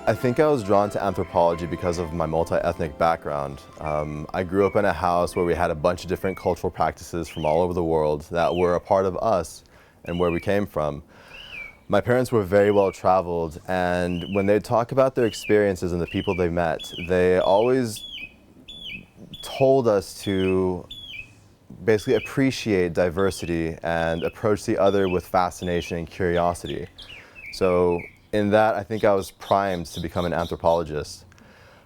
I think I was drawn to anthropology because of my multi-ethnic background. I grew up in a house where we had a bunch of different cultural practices from all over the world that were a part of us and where we came from. My parents were very well traveled, and when they talk about their experiences and the people they met, they always told us to basically appreciate diversity and approach the other with fascination and curiosity. So in that, I think I was primed to become an anthropologist.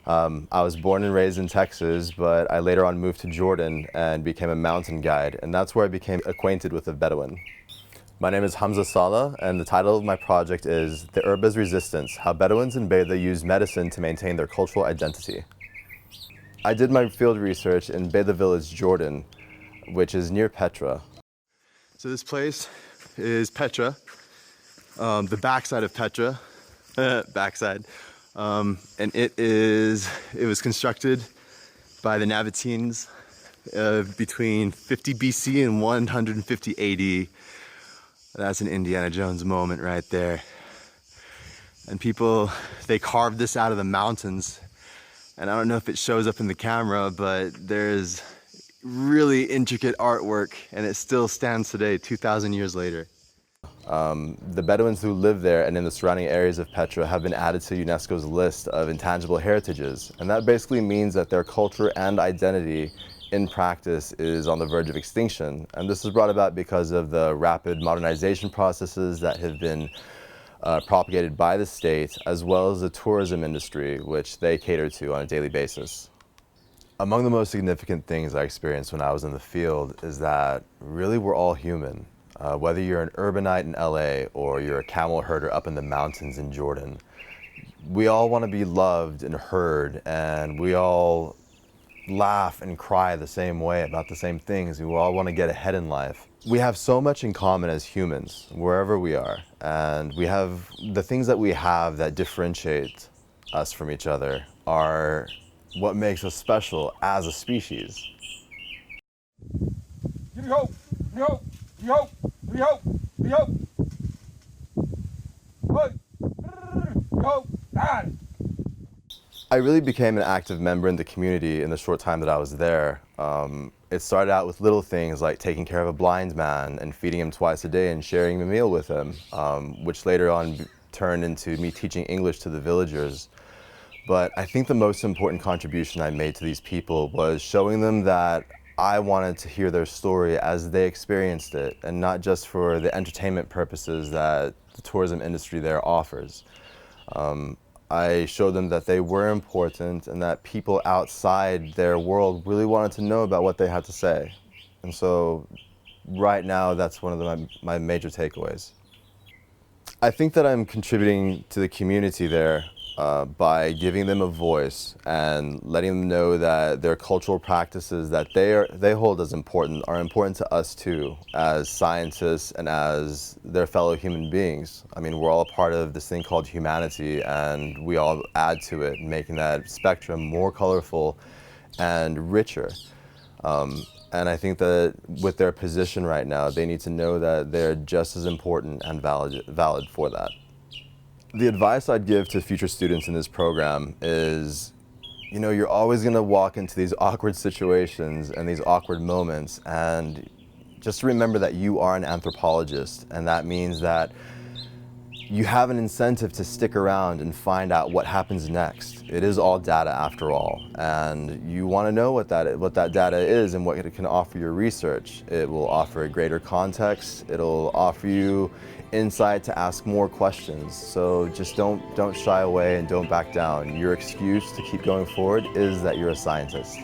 I was born and raised in Texas, but I later on moved to Jordan and became a mountain guide, and that's where I became acquainted with the Bedouin. My name is Hamza Saleh, and the title of my project is The Urba's Resistance: How Bedouins in Beida Use Medicine to Maintain Their Cultural Identity. I did my field research in Beida village, Jordan, which is near Petra. So this place is Petra, the backside of Petra, backside. And it was constructed by the Nabateans between 50 BC and 150 AD. That's an Indiana Jones moment right there. And people, they carved this out of the mountains. And I don't know if it shows up in the camera, but there's really intricate artwork, and it still stands today, 2,000 years later. The Bedouins who live there and in the surrounding areas of Petra have been added to UNESCO's list of intangible heritages. And that basically means that their culture and identity in practice is on the verge of extinction. And this is brought about because of the rapid modernization processes that have been propagated by the state, as well as the tourism industry, which they cater to on a daily basis. Among the most significant things I experienced when I was in the field is that really we're all human. Whether you're an urbanite in LA or you're a camel herder up in the mountains in Jordan, we all want to be loved and heard, and we all laugh and cry the same way about the same things. We all want to get ahead in life. We have so much in common as humans, wherever we are, and we have the things that we have that differentiate us from each other are what makes us special as a species. Yo, yo, yo, yo, yo. Yo, dad. I really became an active member in the community in the short time that I was there. It started out with little things like taking care of a blind man and feeding him twice a day and sharing a meal with him, which later on turned into me teaching English to the villagers. But I think the most important contribution I made to these people was showing them that I wanted to hear their story as they experienced it, and not just for the entertainment purposes that the tourism industry there offers. I showed them that they were important and that people outside their world really wanted to know about what they had to say. And so right now, that's one of my major takeaways. I think that I'm contributing to the community there by giving them a voice and letting them know that their cultural practices that they hold as important are important to us too, as scientists and as their fellow human beings. I mean, we're all a part of this thing called humanity, and we all add to it, making that spectrum more colorful and richer. And I think that with their position right now, they need to know that they're just as important and valid for that. The advice I'd give to future students in this program is, you know, you're always going to walk into these awkward situations and these awkward moments, and just remember that you are an anthropologist, and that means that you have an incentive to stick around and find out what happens next. It is all data after all, and you want to know what that data is and what it can offer your research. It will offer a greater context. It'll offer you insight to ask more questions. So just don't shy away and don't back down. Your excuse to keep going forward is that you're a scientist.